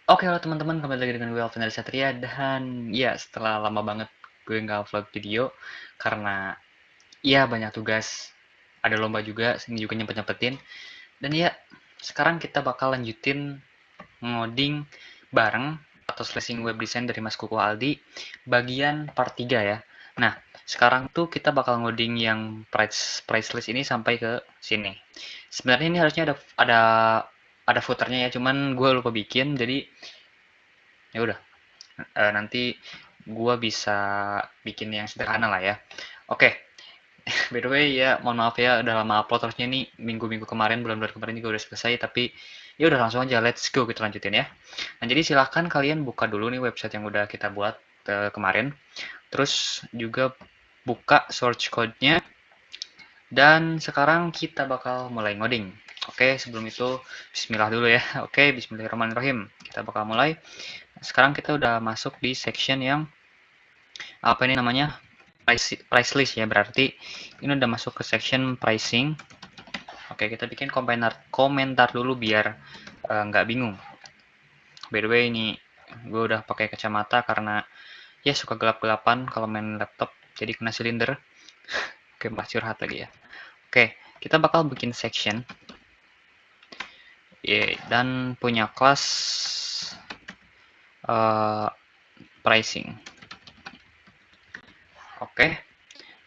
Oke, halo teman-teman, kembali lagi dengan gue Alvin dari Satria. Dan ya, setelah lama banget gue nggak upload video karena ya banyak tugas, ada lomba juga, ini juga nyempet-nyempetin. Dan ya, sekarang kita bakal lanjutin ngoding bareng atau slashing web design dari Mas Kuku Aldi bagian part 3 ya. Nah, sekarang tuh kita bakal ngoding yang price list ini sampai ke sini. Sebenarnya ini harusnya ada footernya ya, cuman gue lupa bikin, jadi ya udah. Nanti gua bisa bikin yang sederhana lah ya. Oke, by the way ya mohon maaf ya udah lama upload, harusnya nih minggu-minggu kemarin, bulan-bulan kemarin juga udah selesai, tapi ya udah langsung aja let's go kita lanjutin ya. Nah, jadi silahkan kalian buka dulu nih website yang udah kita buat kemarin. Terus juga buka source code-nya dan sekarang kita bakal mulai ngoding. Oke, sebelum itu bismillah dulu ya. Oke, bismillahirrahmanirrahim. Kita bakal mulai. Sekarang kita udah masuk di section yang apa ini namanya, price list ya, berarti ini udah masuk ke section pricing. Oke, kita bikin komentar dulu biar nggak bingung. By the way, ini gue udah pakai kacamata karena ya suka gelap-gelapan kalau main laptop, jadi kena silinder. Oke, mbak curhat lagi ya. Oke, kita bakal bikin section ya, dan punya kelas uh, pricing. Oke,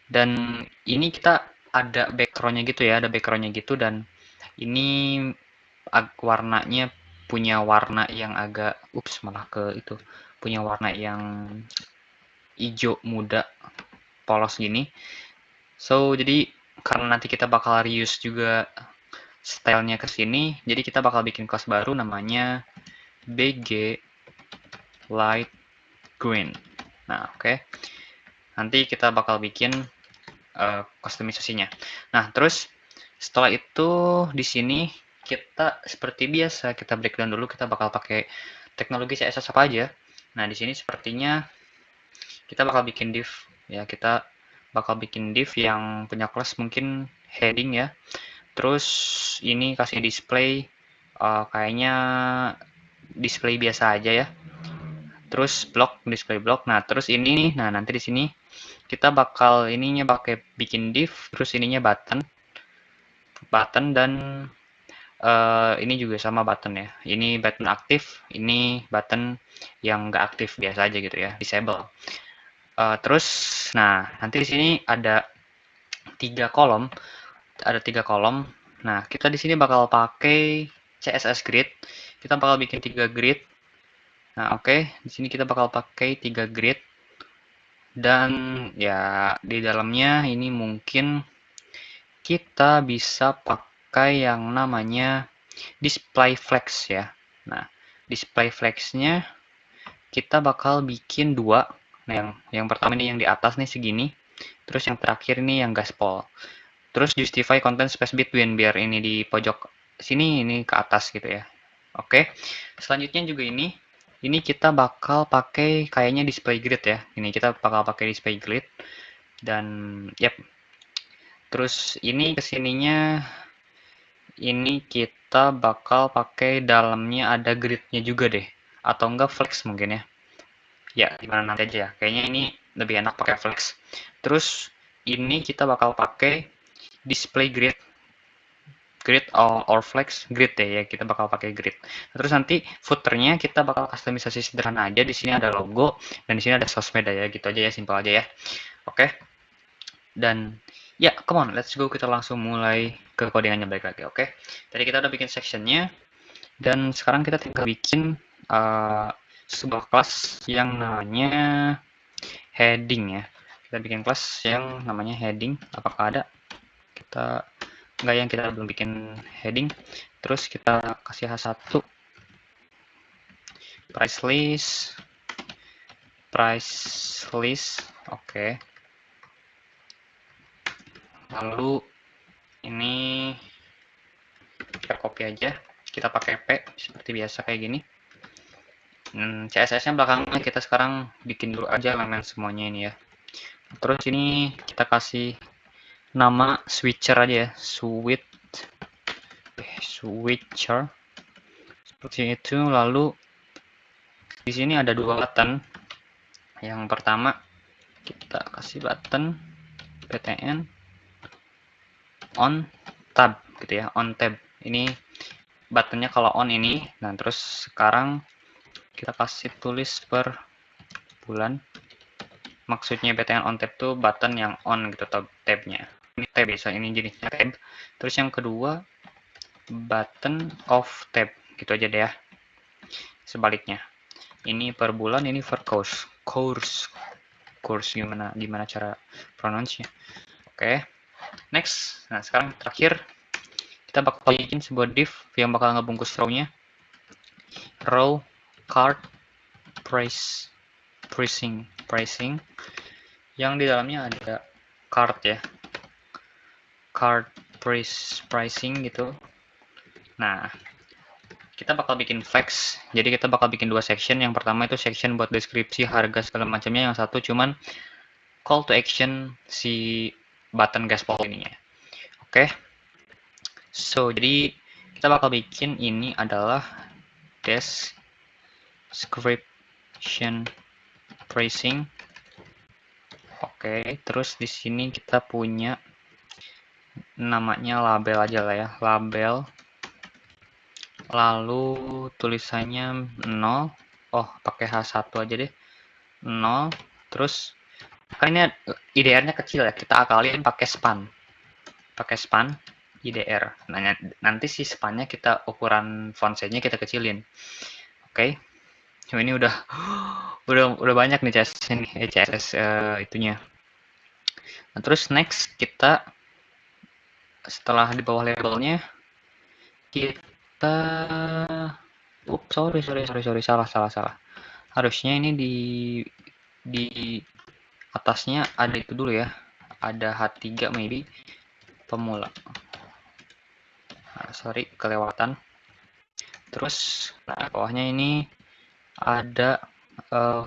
dan ini kita ada backgroundnya gitu ya, ada backgroundnya gitu, dan ini warnanya punya warna yang agak malah ke itu, punya warna yang hijau muda polos gini. So jadi karena nanti kita bakal reuse juga stylenya ke sini, jadi kita bakal bikin kelas baru namanya BG Light Green. Nah, oke. Nanti kita bakal bikin customisasinya. Nah, terus setelah itu di sini kita seperti biasa kita breakdown dulu, kita bakal pakai teknologi CSS apa aja. Nah, di sini sepertinya kita bakal bikin div ya, kita bakal bikin div yang punya kelas mungkin heading ya. Terus ini kasih display kayaknya display biasa aja ya. Terus display block. Nah, terus ini nah nanti di sini kita bakal ininya pakai bikin div, terus ininya button dan ini juga sama button ya. Ini button aktif, ini button yang nggak aktif biasa aja gitu ya, disable. Terus, nah nanti di sini ada 3 kolom, Nah, kita di sini bakal pakai CSS grid. Kita bakal bikin 3 grid. Nah, oke, di sini kita bakal pakai 3 grid. Dan ya di dalamnya ini mungkin kita bisa pakai yang namanya display flex ya. Nah, display flexnya kita bakal bikin 2. Nah, yang pertama ini yang di atas nih segini, terus yang terakhir ini yang gaspol. Terus justify content space between, biar ini di pojok sini, ini ke atas gitu ya. Oke, selanjutnya juga ini kita bakal pakai kayaknya display grid ya. Ini kita bakal pakai display grid dan yep. Terus ini kesininya ini kita bakal pakai dalamnya ada gridnya juga deh, atau enggak flex mungkin ya. Ya gimana nanti aja ya. Kayaknya ini lebih enak pakai flex. Terus ini kita bakal pakai display grid or flex grid ya, kita bakal pakai grid. Terus nanti footernya kita bakal customisasi sederhana aja. Di sini ada logo dan di sini ada sosmed ya, gitu aja ya, simpel aja ya. Oke. Dan ya, come on, let's go, kita langsung mulai ke codingannya balik lagi. Oke. Tadi kita udah bikin sectionnya dan sekarang kita tinggal bikin sebuah kelas yang namanya heading ya. Kita bikin kelas yang namanya heading. Apakah ada? Kita enggak, yang kita belum bikin heading. Terus kita kasih H1 price list. Oke. Lalu ini kita copy aja, kita pakai P seperti biasa kayak gini. CSS-nya belakangnya kita sekarang bikin dulu aja elemen semuanya ini ya. Terus ini kita kasih nama switcher aja ya, switcher seperti itu. Lalu Di sini ada dua button. Yang pertama kita kasih button PTN on tab gitu ya, on tab. Ini buttonnya kalau on ini. Nah, terus sekarang kita kasih tulis per bulan. Maksudnya PTN on tab tuh button yang on gitu, tabnya. Ini tab bisa, ini jenisnya tab. Terus yang kedua button off tab, gitu aja deh ya. Sebaliknya. Ini per bulan, ini per course. Course gimana cara pronounce-nya. Oke. Next. Nah, sekarang terakhir kita bakal bikin sebuah div yang bakal ngebungkus row-nya. Row card pricing yang di dalamnya ada card ya, card pricing gitu. Nah, kita bakal bikin flex, jadi kita bakal bikin dua section. Yang pertama itu section buat deskripsi harga segala macamnya, yang satu cuman call to action si button gaspol ininya. Oke. So, jadi kita bakal bikin ini adalah description pricing. Oke, terus di sini kita punya namanya label aja lah ya, label. Lalu tulisannya 0. Oh, pakai H1 aja deh. 0. Terus kan ini IDR-nya kecil ya, kita akalin pakai span. Pakai span IDR. Nah, nanti si spannya kita ukuran font size-nya kita kecilin. Oke. Ini udah banyak nih CSS itunya. Nah, terus next kita setelah di bawah labelnya kita sorry salah. Harusnya ini di atasnya ada itu dulu ya. Ada H3 maybe pemula. Nah, sorry kelewatan. Terus nah, bawahnya ini ada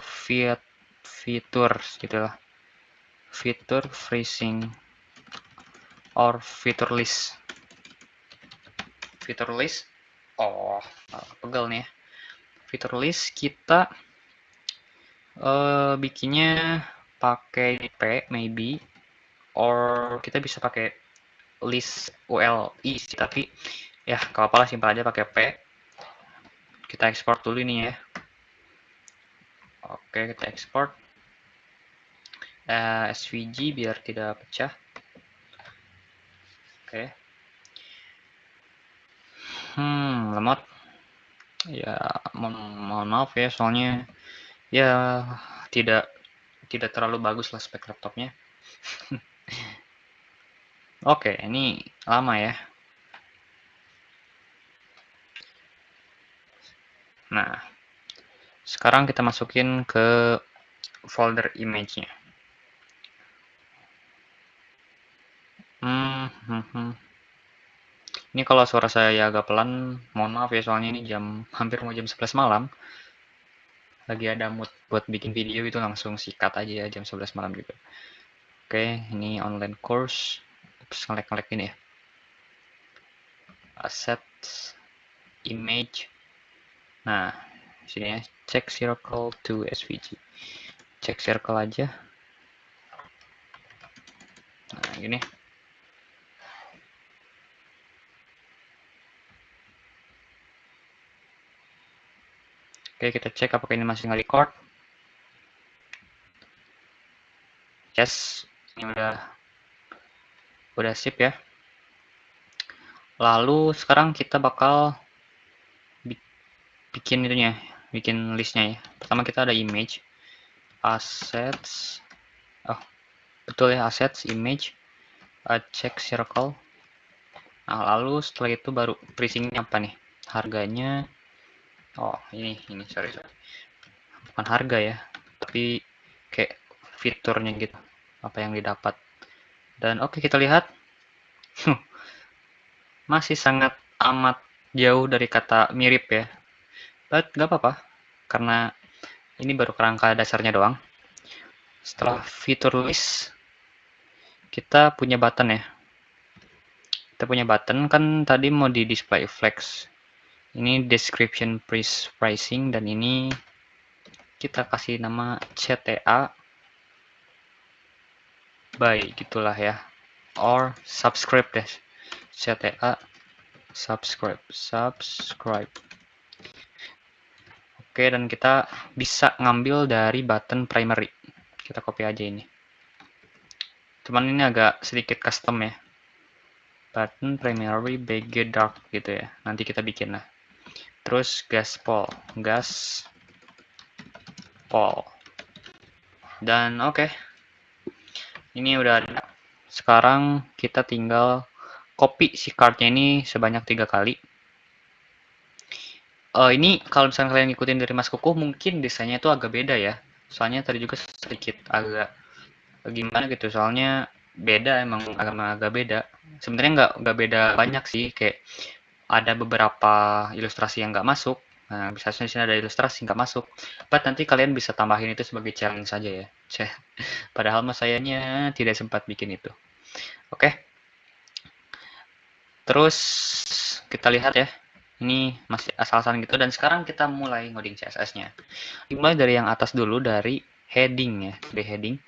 fitur gitu lah. Fitur freezing or fitur list. Fitur list. Oh, pegel nih ya. Fitur list kita bikinnya pakai p maybe, or kita bisa pakai list ULI sih, tapi ya kalau apalah simpel aja pakai p. Kita ekspor dulu ini ya. Oke, kita ekspor SVG biar tidak pecah. Oke. Lemot. Ya, mohon maaf ya, soalnya ya tidak terlalu bagus lah spek laptopnya. Oke, ini lama ya. Nah, sekarang kita masukin ke folder image-nya. Ini kalau suara saya agak pelan, mohon maaf ya, soalnya ini hampir mau jam 11 malam. Lagi ada mood buat bikin video itu langsung sikat aja ya, jam 11 malam juga. Oke, ini online course. Ups, ngelek ini ya. Assets, image. Nah, sini ya, check circle to SVG. Check circle aja. Nah, gini. Oke, kita cek apakah ini masih nge-record. Yes, ini udah sip ya. Lalu sekarang kita bakal bikin itunya, bikin listnya ya. Pertama kita ada image, assets, oh betul ya, assets, image, check circle. Nah, lalu setelah itu baru pricingnya apa nih? Harganya, oh ini sorry. Bukan harga ya, tapi kayak fiturnya gitu, apa yang didapat. Dan oke, kita lihat masih sangat amat jauh dari kata mirip ya, but gak apa-apa karena ini baru kerangka dasarnya doang. Setelah fitur list kita punya button ya, kita punya button kan tadi mau di display flex, ini description pricing, dan ini kita kasih nama CTA by gitulah ya, or subscribe deh, CTA subscribe. Oke, dan kita bisa ngambil dari button primary, kita copy aja ini, cuman ini agak sedikit custom ya, button primary BG dark gitu ya, nanti kita bikin lah. Terus gas poll dan oke. Ini udah ada. Sekarang kita tinggal copy si cardnya ini sebanyak 3 kali. Ini kalau misalnya kalian ngikutin dari Mas Kukuh, mungkin desainnya itu agak beda ya. Soalnya tadi juga sedikit agak gimana gitu. Soalnya beda, emang agak beda. Sebenarnya nggak beda banyak sih. Kayak ada beberapa ilustrasi yang nggak masuk. Nah, misalnya di sini ada ilustrasi nggak masuk. But nanti kalian bisa tambahin itu sebagai challenge saja ya. Padahal mas sayanya tidak sempat bikin itu. Oke. Terus kita lihat ya. Ini masih asal-asalan gitu, dan sekarang kita mulai ngoding CSS-nya. Dimulai dari yang atas dulu, dari heading ya, dari heading.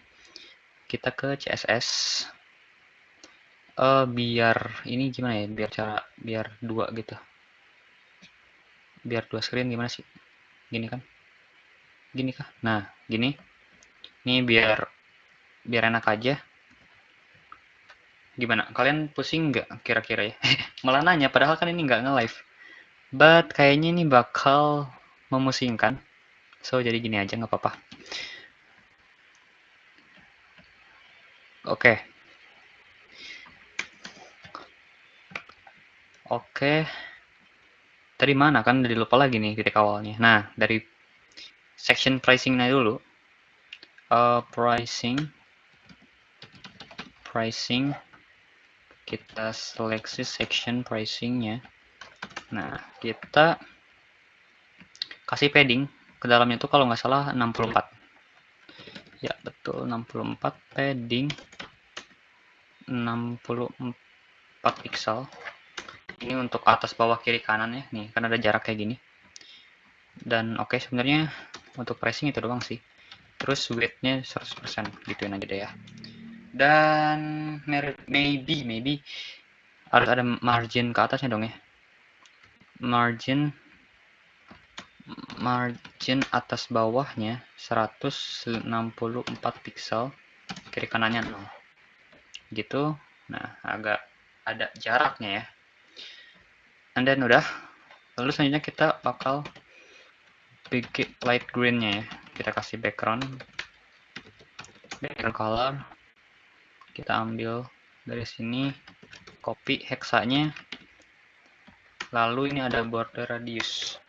Kita ke CSS. Biar ini gimana ya? Biar dua gitu. Biar dua screen gimana sih? Gini kan? Gini kah? Nah, gini. Ini biar enak aja. Gimana? Kalian pusing nggak kira-kira ya? Malah nanya, padahal kan ini nggak nge-live. But kayaknya ini bakal memusingkan. So, jadi gini aja, nggak apa-apa. Oke. Oke. Tadi mana kan? Dari lupa lagi nih titik awalnya. Nah, dari section pricing-nya dulu. Pricing. Kita seleksi section pricing-nya. Nah, kita kasih padding ke dalamnya tuh kalau nggak salah 64. Ya, betul 64, padding 64 pixel. Ini untuk atas, bawah, kiri, kanan ya. Nih, kan ada jarak kayak gini. Dan oke, sebenarnya untuk pricing itu doang sih. Terus width-nya 100%, gituin aja deh ya. Dan maybe harus ada margin ke atasnya dong ya. Margin atas bawahnya 164 pixel, kiri kanannya 0 gitu. Nah, agak ada jaraknya ya. And then udah, lalu selanjutnya kita bakal bikin light green-nya ya. Kita kasih background color, kita ambil dari sini, copy hexanya, lalu ini ada border radius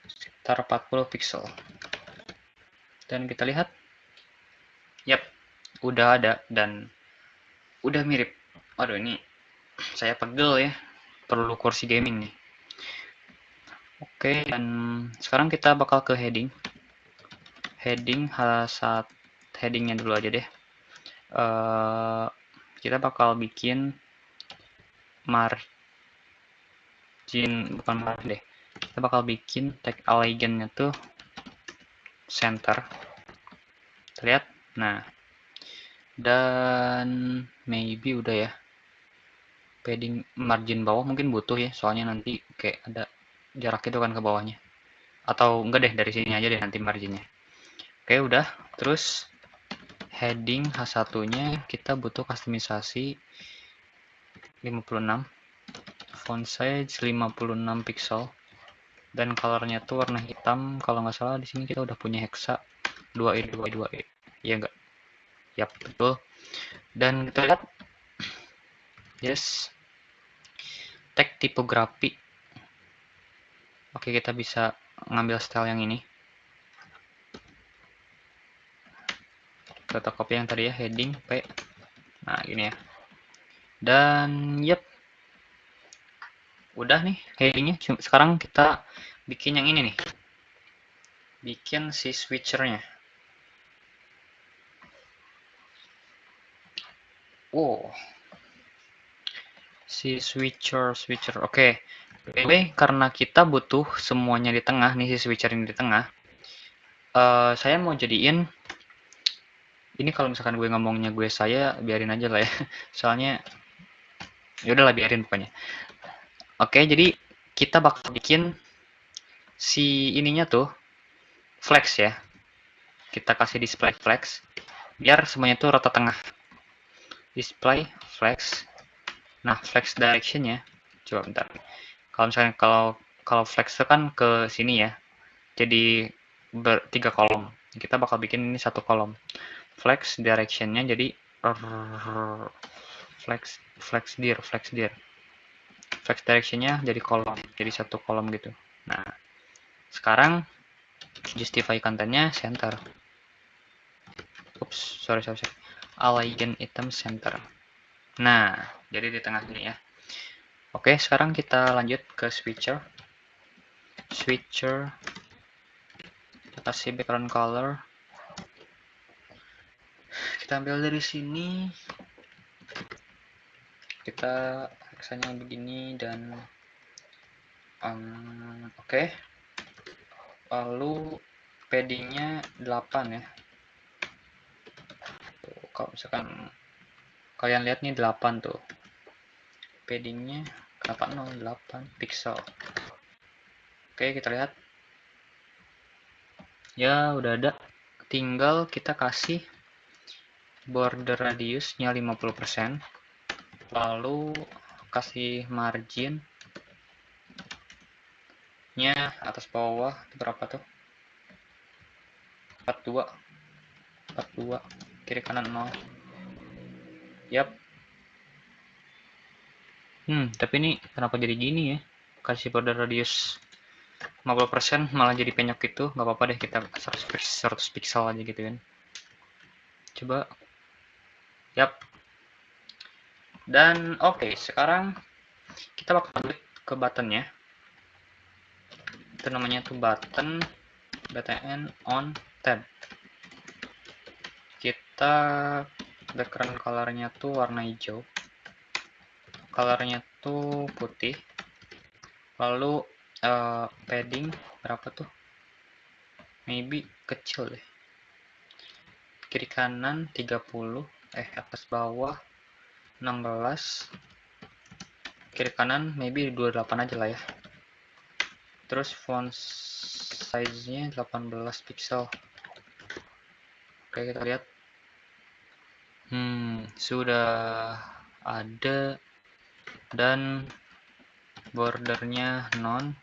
sekitar 40 pixel, dan kita lihat, yap, udah ada dan udah mirip. Aduh, ini saya pegel ya, perlu kursi gaming nih. Oke, dan sekarang kita bakal ke heading headingnya dulu aja deh. Kita bakal bikin bukan margin deh, kita bakal bikin tag allegiance-nya tuh center. Kita lihat. Nah, dan maybe udah ya. Padding margin bawah mungkin butuh ya, soalnya nanti kayak ada jarak itu kan ke bawahnya. Atau enggak deh, dari sini aja deh nanti marginnya. Oke, udah. Terus heading H1-nya kita butuh kustomisasi 56, font size 56 pixel, dan colornya tuh warna hitam. Kalau nggak salah di sini kita udah punya hexa 2E 2E 2E. Iya enggak? Yap, betul. Dan kita lihat, yes, tag tipografi. Oke, kita bisa ngambil style yang ini. Kita copy yang tadi ya, heading P. Nah, gini ya. Dan yep, udah nih headingnya. Sekarang kita bikin yang ini nih. Bikin si switchernya. Wow. Si switcher. Oke. Anyway, karena kita butuh semuanya di tengah nih, si switcher ini di tengah. Saya mau jadiin ini, kalau misalkan gue ngomongnya saya biarin aja lah ya. Soalnya ya udahlah, biarin pokoknya. Oke, jadi kita bakal bikin si ininya tuh flex ya. Kita kasih display flex biar semuanya tuh rata tengah. Display flex. Nah, flex directionnya coba bentar. Kalau misalnya kalau flex itu kan ke sini ya. Jadi tiga kolom. Kita bakal bikin ini satu kolom. Flex directionnya jadi flex dir. Flex directionnya jadi kolom, jadi satu kolom gitu. Nah, sekarang justify kontennya center. Ups, sorry. Align item center. Nah, jadi di tengah ini ya. Oke, sekarang kita lanjut ke switcher. Switcher, kita kasih background color. Kita ambil dari sini. Kita aksanya begini dan oke. Lalu paddingnya 8 ya. Tuh, kalau misalkan kalian lihat nih 8 tuh. Paddingnya kenapa 08 pixel. Oke, kita lihat. Ya, udah ada. Tinggal kita kasih border radiusnya 50%. Lalu kasih margin nya atas bawah berapa tuh? 42. Kiri kanan 0. Yap. Tapi ini kenapa jadi gini ya? Kasih border radius 50% malah jadi penyok gitu. Nggak apa-apa deh, kita 100 pixel aja gitu kan. Coba. Yap. Dan oke, sekarang kita bakal lanjut ke buttonnya. Itu namanya tuh button on tab. Kita background colornya tuh warna hijau. Colornya tuh putih. Lalu padding berapa tuh? Maybe kecil deh. Kiri kanan 30, atas bawah 16. Kiri kanan maybe 28 aja lah ya. Terus font size-nya 18 pixel. Oke, kita lihat. Sudah ada, dan bordernya non.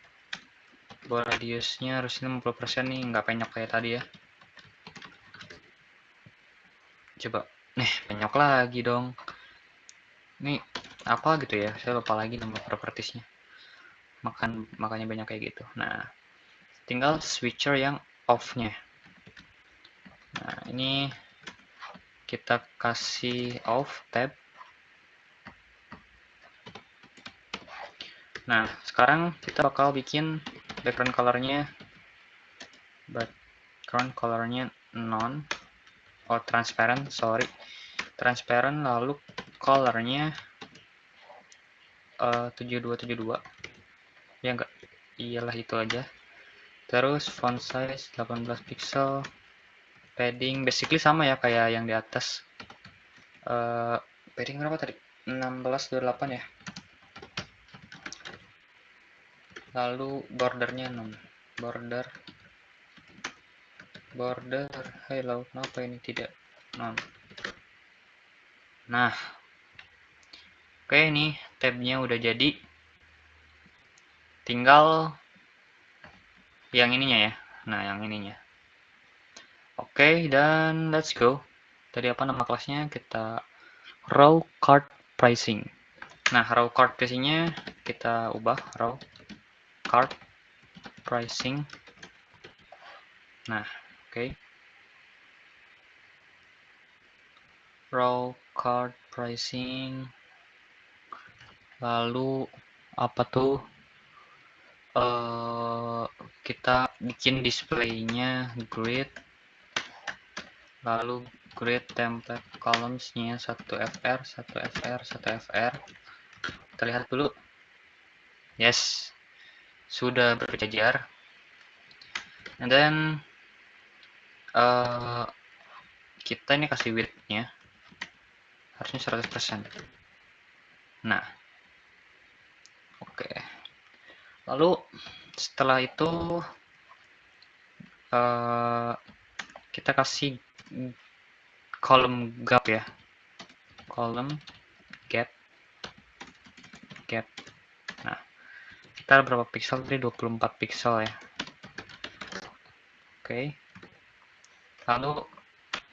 Border radiusnya harusnya 50% nih, nggak penyok kayak tadi ya. Coba, penyok lagi dong. Ini apa gitu ya, saya lupa lagi nama propertiesnya. Makanya banyak kayak gitu. Nah, tinggal switcher yang off-nya. Nah, ini kita kasih off tab. Nah, sekarang kita bakal bikin background colornya non, transparent, transparent, lalu colornya 7272 ya enggak, iyalah itu aja. Terus font size 18 pixel, padding basically sama ya kayak yang di atas. Padding berapa tadi? 1628 ya. Lalu bordernya non, border, hello, kenapa ini tidak non. Nah, oke, ini tabnya udah jadi. Tinggal yang ininya ya. Nah, yang ininya. Oke, dan let's go. Tadi apa nama kelasnya? Kita row cart pricing. Nah, row cart pricingnya kita ubah row cart pricing. Nah, oke. Row cart pricing. Lalu apa tuh? Kita bikin displaynya grid. Lalu grid template columns-nya 1fr. Kita lihat dulu. Yes, sudah berjajar. And then kita ini kasih width-nya harusnya 100%. Nah, oke. Lalu setelah itu kita kasih column gap ya, column gap. Nah, kita berapa pixel tadi? 24 pixel ya. Oke. Lalu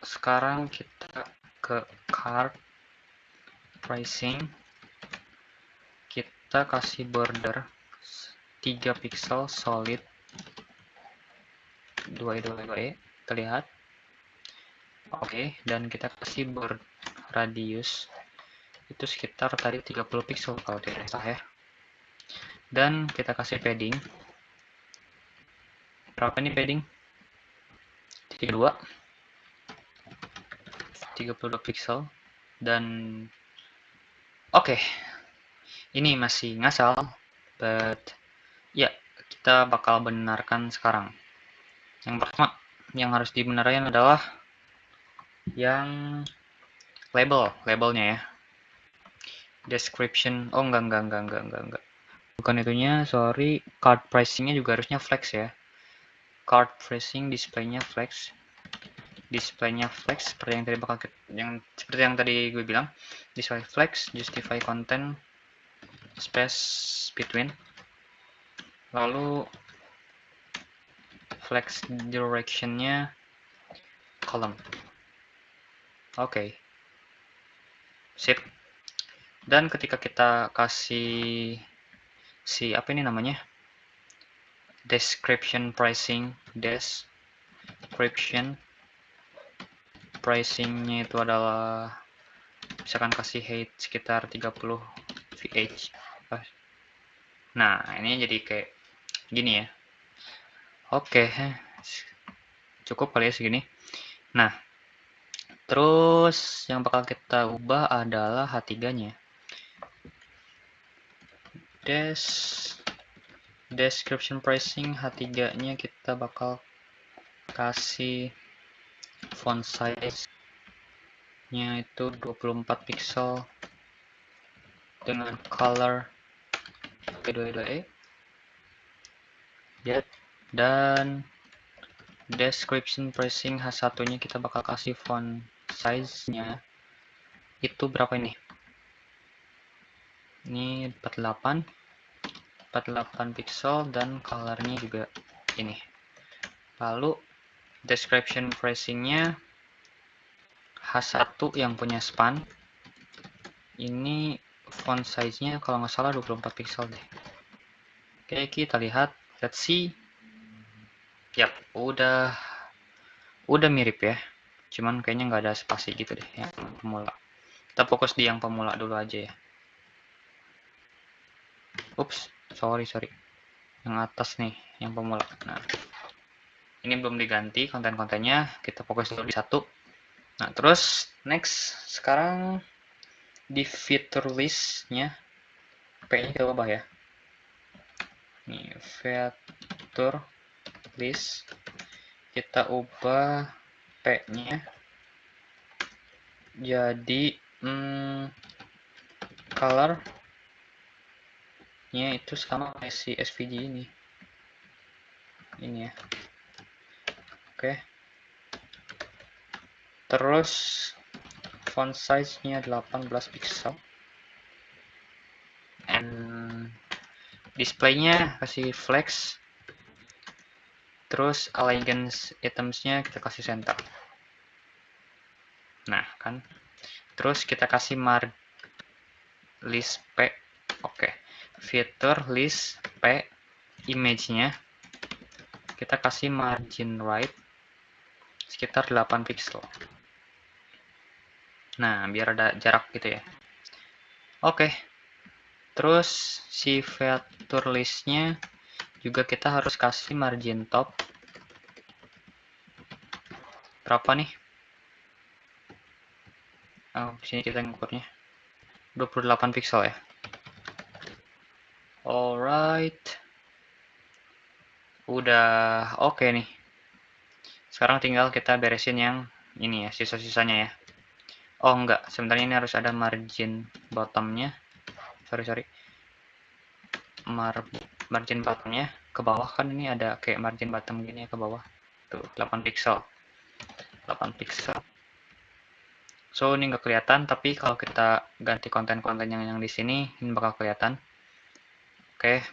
sekarang kita ke card pricing, kita kasih border 3 pixel solid 2E, terlihat. Oke, dan kita kasih border radius itu sekitar tadi 30 pixel kalau tidak salah ya. Dan kita kasih padding. Berapa ini padding? 32 pixel. Dan oke, ini masih ngasal, but ya, kita bakal benarkan sekarang. Yang pertama yang harus dibenarkan adalah yang labelnya ya. Description, oh enggak. Bukan itunya, sorry. Card pricingnya juga harusnya flex ya. Card pricing displaynya flex. Displaynya flex seperti yang tadi gue bilang. Display flex, justify content, space between. Lalu flex directionnya column. Oke. Sip. Dan ketika kita kasih apa ini namanya? Description pricing, description pricingnya itu adalah misalkan kasih height sekitar 30 VH. Nah, ini jadi kayak gini ya. Oke, cukup kali ya segini. Nah, terus yang bakal kita ubah adalah H3-nya. Description pricing H3-nya kita bakal kasih font size-nya itu 24 pixel dengan color P22E. Dan description pricing H1-nya kita bakal kasih font size-nya itu berapa ini? Ini 48 pixel dan color-nya juga ini. Lalu description pricing-nya H1 yang punya span. Ini font size-nya kalau nggak salah 24 pixel deh. Oke, kita lihat. Let's see. Yap, udah mirip ya. Cuman kayaknya nggak ada spasi gitu deh yang pemula. Kita fokus di yang pemula dulu aja ya. Ups, sorry. Yang atas nih, yang pemula. Nah, ini belum diganti konten-kontennya. Kita fokus dulu di satu. Nah, terus next sekarang di feature list-nya P-nya kita ubah ya. Nih, feature list kita ubah P-nya jadi color nya itu sama kayak si SVG ini ya. Oke. Terus font size nya 18 pixel and display-nya kasih flex. Terus elegance items-nya kita kasih center. Nah, kan. Terus kita kasih list P. Oke. Feature list P image-nya kita kasih margin right sekitar 8 pixel. Nah, biar ada jarak gitu ya. Oke. Terus si feature list-nya juga kita harus kasih margin top. Berapa nih? Oh, sini kita ngukurnya. 28 pixel ya. Alright. Udah oke nih. Sekarang tinggal kita beresin yang ini ya, sisa-sisanya ya. Oh enggak, sebenarnya ini harus ada margin bottomnya. Sorry. Margin bottomnya ke bawah, kan ini ada kayak margin bottom gini ya ke bawah. Tuh, 8 pixel. 8 pixel. So, ini nggak kelihatan, tapi kalau kita ganti konten-konten yang di sini, ini bakal kelihatan. Oke.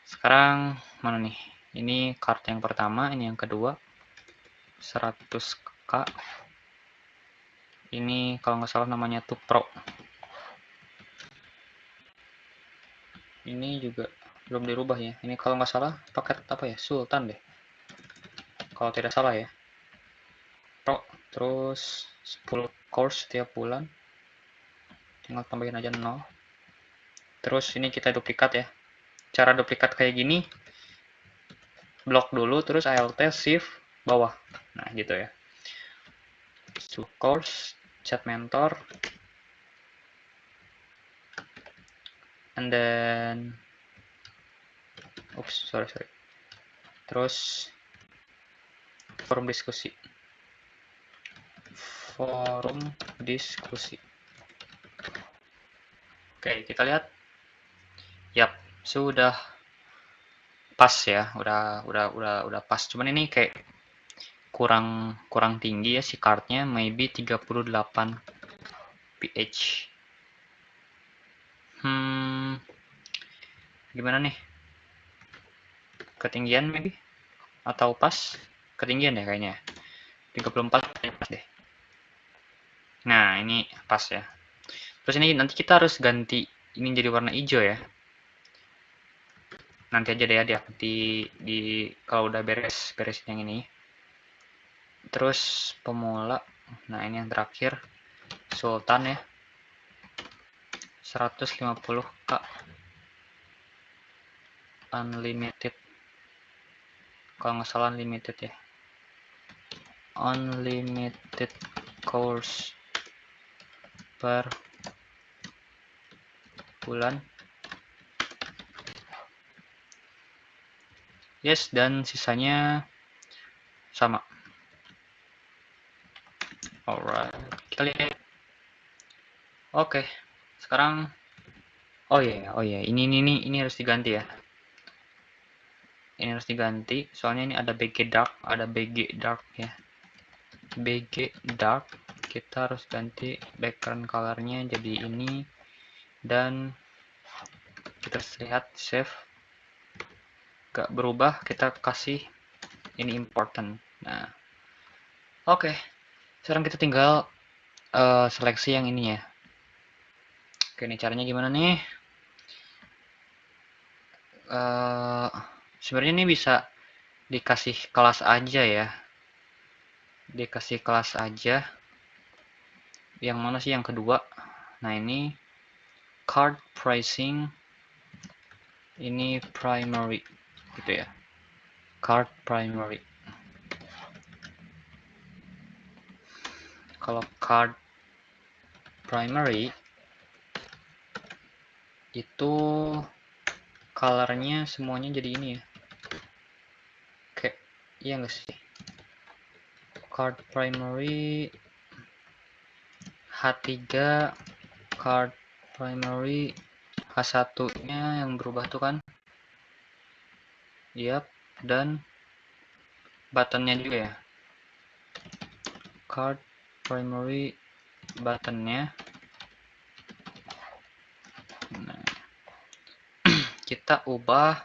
Sekarang, mana nih? Ini card yang pertama, ini yang kedua. 100k. Ini kalau nggak salah namanya tuh Pro. Ini juga belum dirubah ya. Ini kalau nggak salah paket apa ya? Sultan deh. Kalau tidak salah ya. Pro. Terus 10 course setiap bulan. Tinggal tambahin aja 0. Terus ini kita duplikat ya. Cara duplikat kayak gini, blok dulu, terus Alt shift bawah. Nah, gitu ya. To course, chat mentor, and then, oops, sorry. Terus forum diskusi. Oke, kita lihat. Yap, sudah pas ya. Udah pas. Cuman ini kayak kurang tinggi ya si cardnya, maybe 38 pH. Gimana nih? Ketinggian maybe? Atau pas? Ketinggian ya kayaknya. 34 pas deh. Nah, ini pas ya. Terus ini nanti kita harus ganti ini jadi warna hijau ya. Nanti aja deh ya di kalau udah beresin yang ini. Terus pemula. Nah, ini yang terakhir. Sultan ya. 150k unlimited. Kalau nggak salah unlimited ya. Unlimited course per bulan. Yes, dan sisanya sama. Alright, kita lihat. Oke, sekarang oh iya, ini harus diganti ya. Ini harus diganti, soalnya ini ada BG dark ya. BG dark, kita harus ganti background colornya jadi ini, dan kita lihat save. Gak berubah, kita kasih ini important. Nah, oke. Sekarang kita tinggal seleksi yang ini ya. Oke, ini caranya gimana nih? Sebenarnya ini bisa dikasih kelas aja ya. Dikasih kelas aja. Yang mana sih yang kedua? Nah, ini card pricing. Ini primary gitu ya. Card primary. Kalau card primary itu colornya semuanya jadi ini ya. Oke, iya nggak sih? Card primary H3, card primary H1-nya yang berubah tuh kan. Yap, dan buttonnya juga ya. Card primary buttonnya. Nah, kita ubah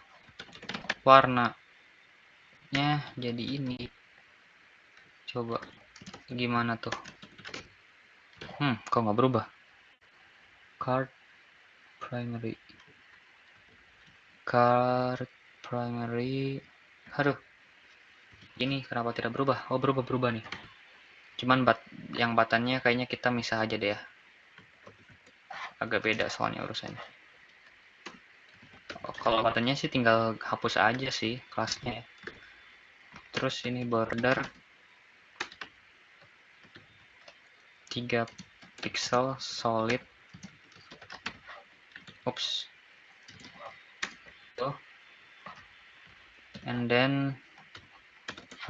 warnanya jadi ini. Coba gimana tuh? Kok nggak berubah? Card primary. Aduh, ini kenapa tidak berubah? Oh, berubah nih. Cuman yang buttonnya kayaknya kita misah aja deh ya. Agak beda soalnya urusannya. Kalau buttonnya sih tinggal hapus aja sih kelasnya. Terus ini border 3 pixel solid. Oops. Tuh. And then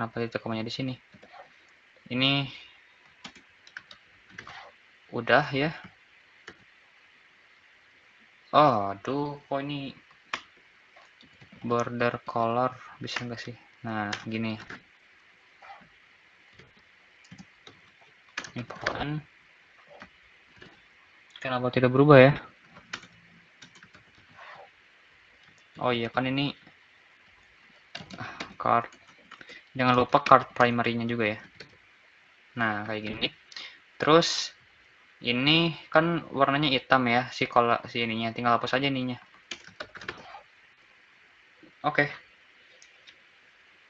kenapa titik komanya di sini? Ini udah ya. Oh, aduh, kok ini border color bisa nggak sih? Nah, gini. Important. Kenapa tidak berubah ya? Oh iya kan ini card. Jangan lupa card primary-nya juga ya. Nah, kayak gini. Terus ini kan warnanya hitam ya, si ininya. Tinggal hapus aja ininya. Oke.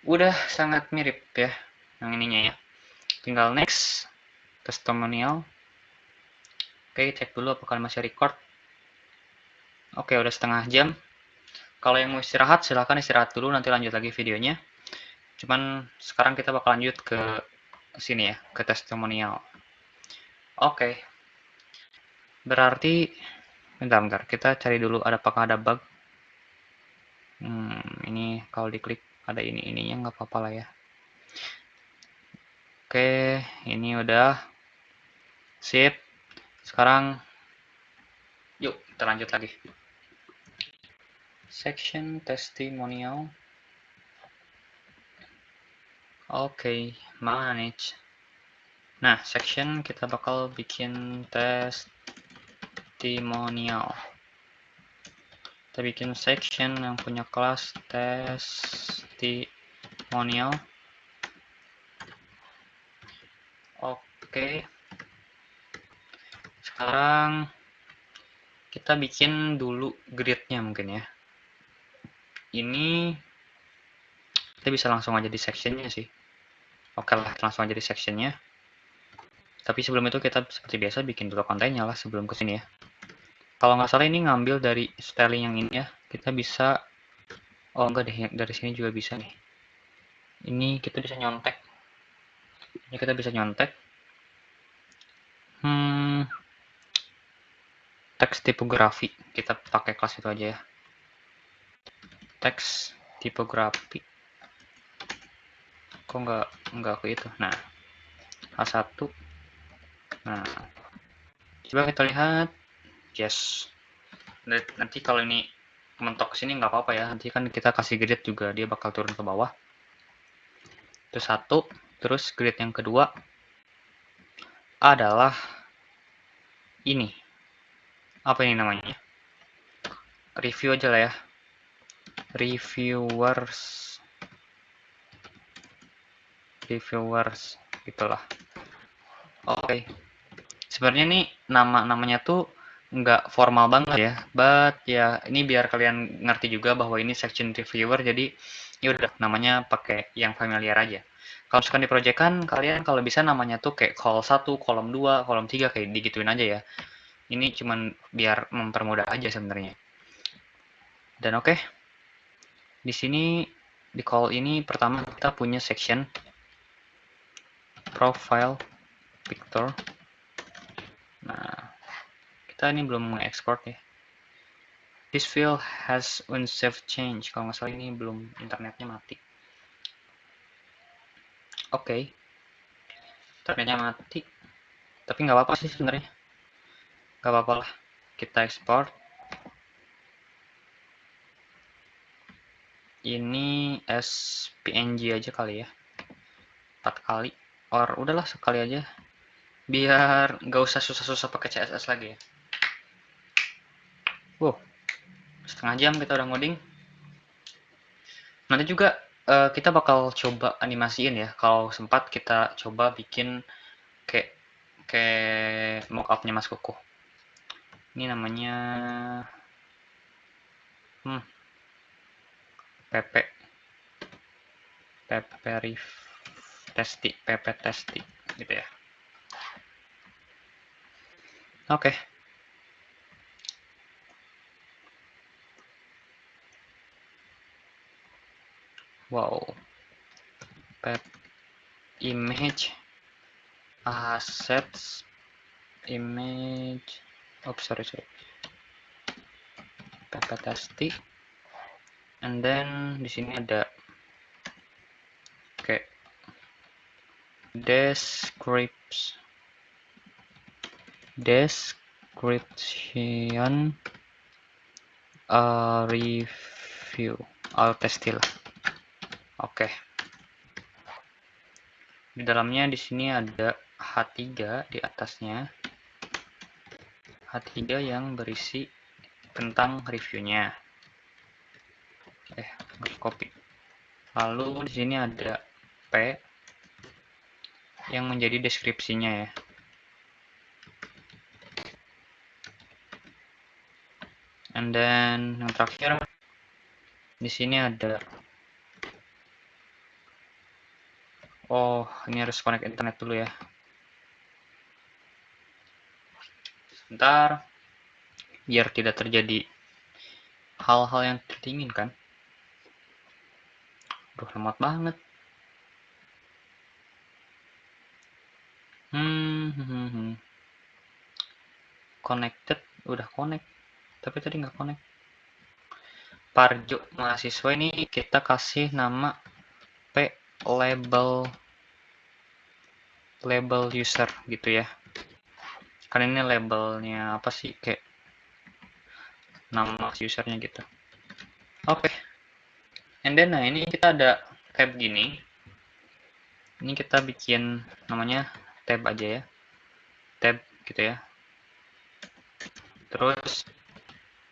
Udah sangat mirip ya yang ininya ya. Tinggal next. Testimonial. Oke, cek dulu apakah masih record. Oke, udah setengah jam. Kalau yang mau istirahat, silahkan istirahat dulu, nanti lanjut lagi videonya. Cuman sekarang kita bakal lanjut ke sini ya, ke testimonial. Oke. Berarti, bentar, kita cari dulu apakah ada bug. Ini kalau diklik ada ininya nggak apa-apa lah ya. Oke, ini udah. Sip. Sekarang, yuk kita lanjut lagi. Section testimonial. Oke, manage. Nah, section kita bakal bikin testimonial. Kita bikin section yang punya kelas testimonial. Oke. Sekarang kita bikin dulu grid-nya mungkin ya. Ini kita bisa langsung aja di sectionnya sih. Oke lah, langsung aja di sectionnya. Tapi sebelum itu kita seperti biasa bikin dulu kontennya lah sebelum kesini ya. Kalau nggak salah ini ngambil dari styling yang ini ya. Kita bisa, oh enggak deh, dari sini juga bisa nih. Ini kita bisa nyontek. Ini kita bisa nyontek. Teks tipografi. Kita pakai kelas itu aja ya. Teks tipografi. Kok nggak ke itu? Nah, A1. Nah, coba kita lihat. Yes. Nanti kalau ini mentok ke sini nggak apa-apa ya. Nanti kan kita kasih grid juga, dia bakal turun ke bawah. Itu satu. Terus grid yang kedua adalah ini. Apa ini namanya? Review aja lah ya. Reviewers gitulah. Oke. Sebenarnya nih namanya tuh nggak formal banget ya, but ya ini biar kalian ngerti juga bahwa ini section reviewer, jadi ya udah namanya pakai yang familiar aja. Kalau misalkan di project kan kalian kalau bisa namanya tuh kayak call 1, column 2, column 3 kayak digituin aja ya. Ini cuman biar mempermudah aja sebenarnya. Dan oke. Di sini di call ini pertama kita punya section profile picture. Nah, kita ini belum mengekspor ya. This file has unsaved change. Kalau nggak salah ini belum, internetnya mati. Oke. Internetnya mati. Tapi nggak apa-apa sih sebenarnya. Nggak apa-apa lah. Kita ekspor. Ini as PNG aja kali ya. 4 kali. Or udahlah sekali aja. Biar nggak usah susah-susah pakai CSS lagi ya. Wow. Setengah jam kita udah ngoding. Nanti juga kita bakal coba animasiin ya. Kalau sempat kita coba bikin kayak mockupnya Mas Kukuh. Ini namanya PP testi gitu ya. Oke. Wow. Image assets image. Oh, sorry. PP testi. And then di sini ada kayak description review testil. Oke. Di dalamnya di sini ada H3 di atasnya. H3 yang berisi tentang reviewnya. Copy. Lalu di sini ada P yang menjadi deskripsinya ya. And then yang terakhir di sini ada ini harus connect internet dulu ya. Sebentar, biar tidak terjadi hal-hal yang tidak diinginkan. Lemot banget. Connected, udah connect, tapi tadi nggak connect. Parjo mahasiswa ini kita kasih nama P label user gitu ya. Kan ini labelnya apa sih, kayak nama usernya gitu. Oke. And then nah ini kita ada tab gini. Ini kita bikin namanya tab aja ya. Tab gitu ya. Terus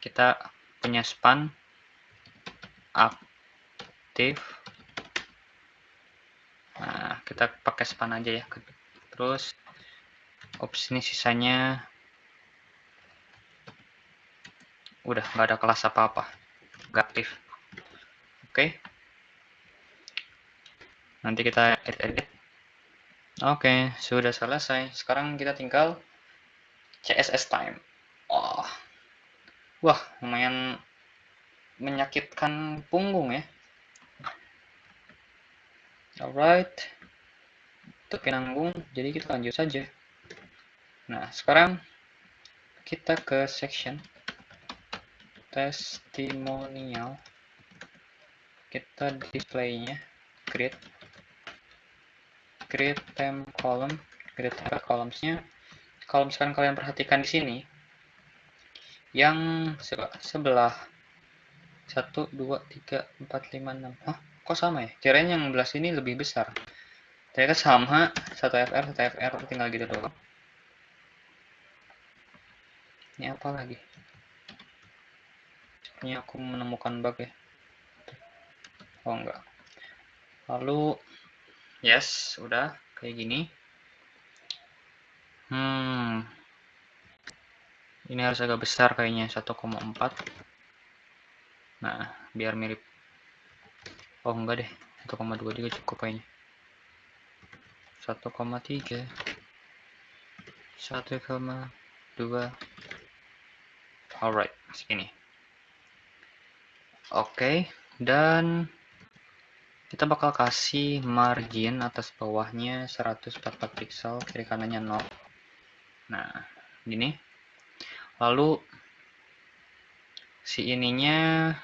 kita punya span aktif. Nah, kita pakai span aja ya. Terus opsi sisanya udah nggak ada kelas apa-apa, nggak aktif. Oke. Nanti kita edit. Oke, sudah selesai. Sekarang kita tinggal CSS time. Wah, lumayan menyakitkan punggung ya. Alright, tapi nanggung, jadi kita lanjut saja. Nah, sekarang kita ke section testimonial. Kita displaynya create temp column, create columns-nya. Kalau misalkan kalian perhatikan di sini, yang sebelah 1, 2, 3, 4, 5, 6. Hah? Kok sama ya? Kirain yang belah sini lebih besar. Ternyata sama, 1 FR, tinggal gitu doang. Ini apa lagi? Ini aku menemukan bug ya. Oh enggak. Lalu, yes, udah kayak gini. Ini harus agak besar kayaknya, 1,4. Nah, biar mirip. Oh enggak deh, 1,2 juga cukup kayaknya. 1,3, 1,2. Alright, segini. Oke, dan kita bakal kasih margin atas bawahnya 144 pixel, kiri kanannya 0. Nah, gini. Lalu si ininya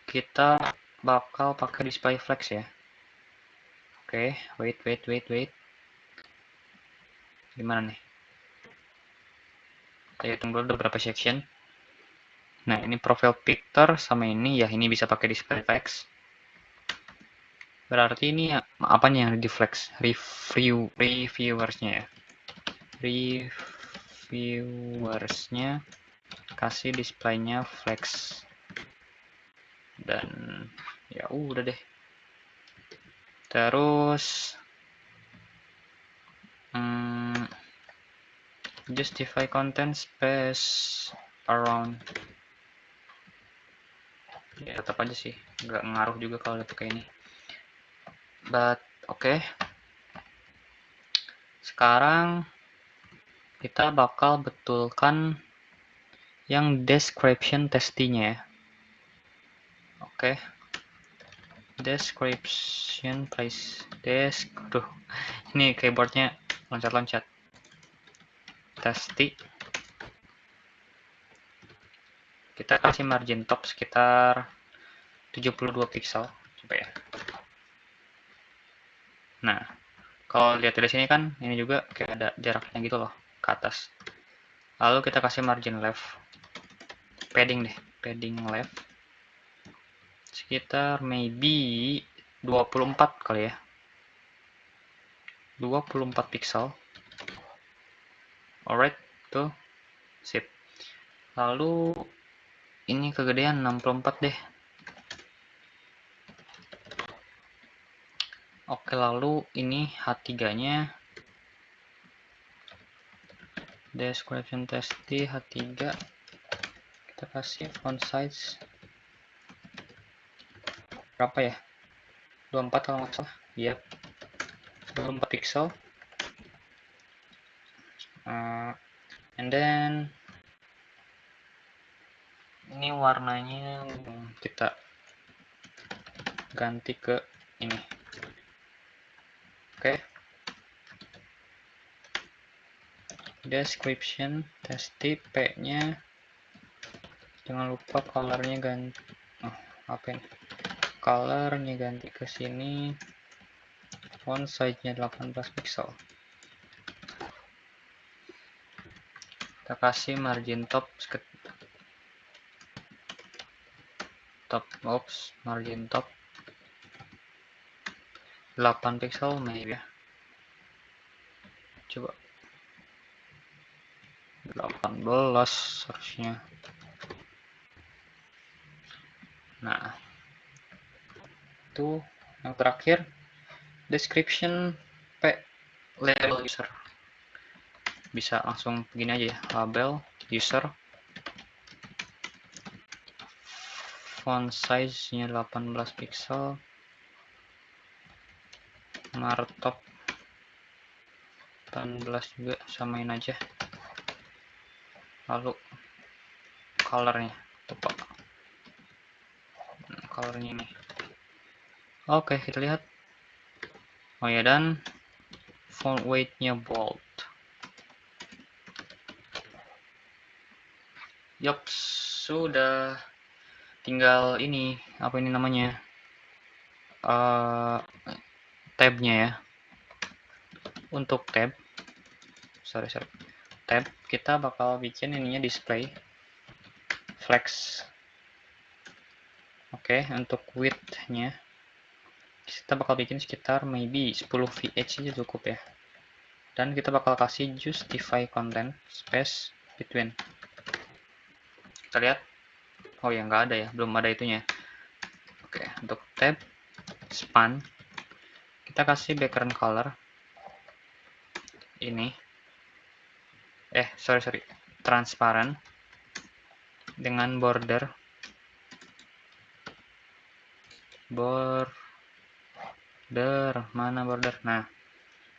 kita bakal pakai display flex ya. Oke, wait. Gimana nih? Kita hitung dulu beberapa section. Nah, ini profile picture sama ini ya, ini bisa pakai display flex. Berarti ini apanya yang di flex? Reviewersnya ya. Reviewersnya kasih displaynya flex. Dan ya udah deh. Terus justify content space around. Ya tetap aja sih, nggak ngaruh juga kalau udah pakai ini. But oke. Sekarang kita bakal betulkan yang description testinya ya. Oke. Description place ini keyboardnya loncat-loncat. Testi. Kita kasih margin top sekitar 72 pixel, coba ya. Nah, Kalau lihat dari sini kan ini juga kayak ada jaraknya gitu loh ke atas. Lalu kita kasih margin left, padding deh, padding left sekitar maybe 24 kali ya, 24 pixel. Alright, tuh sip. Lalu ini kegedean 64 deh. Oke, lalu ini H3-nya description test H3, kita kasih font size berapa ya, 24 kalau nggak salah. Iya, 24 pixel. And then ini warnanya kita ganti ke ini. Oke. Description test P-nya jangan lupa colornya ganti. Apa ini? Colornya ganti ke sini. Font size-nya 18 pixel. Kita kasih margin top margin top 8 pixel maybe ya. Coba 18 harusnya. Nah, itu yang terakhir description P label user. Bisa langsung begini aja ya, label user, font size nya 18 pixel, markup 18 juga, samain aja. Lalu colornya tepat, colornya ini. Oke, kita lihat. Oh ya, dan font weight nya bold. Yup, sudah. Tinggal ini, apa ini namanya, tabnya ya. Untuk tab, tab kita bakal bikin ininya display flex. Oke, untuk width-nya kita bakal bikin sekitar maybe 10 VH aja cukup ya. Dan kita bakal kasih justify content space between. Kita lihat. Oh ya, nggak ada ya, belum ada itunya. Oke, untuk tab span kita kasih background color ini. Sorry, transparent dengan border mana border. Nah,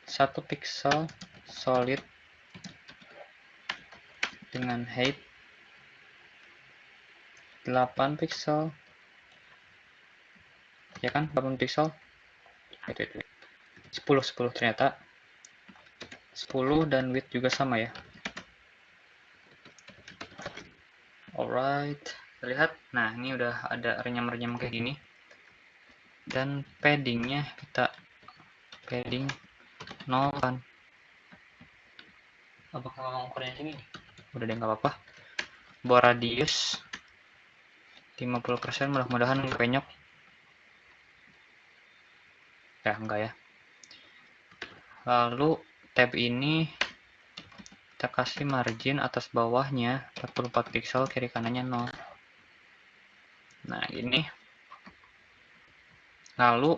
1 pixel solid dengan height 8 pixel ya kan, 8 pixel. 10 ternyata 10, dan width juga sama ya. Alright, kita lihat. Nah, ini udah ada renyam-renyam kayak gini. Dan paddingnya kita padding 0 kan. Apakah ukurannya segini? Udah deh, nggak apa-apa. Bore radius 50%, mudah-mudahan nggak penyok. Ya, enggak ya. Lalu tab ini kita kasih margin atas bawahnya 44 pixel, kiri kanannya 0. Nah, ini. Lalu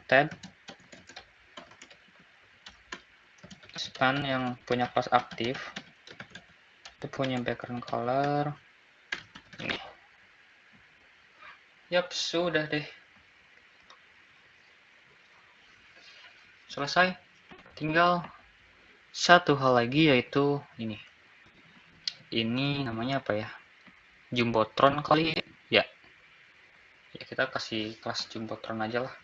tab span yang punya kelas aktif itu punya background color ini. Yap, sudah deh. Selesai. Tinggal satu hal lagi, yaitu ini. Ini namanya apa ya? Jumbotron kali ya. Ya, kita kasih kelas Jumbotron aja lah.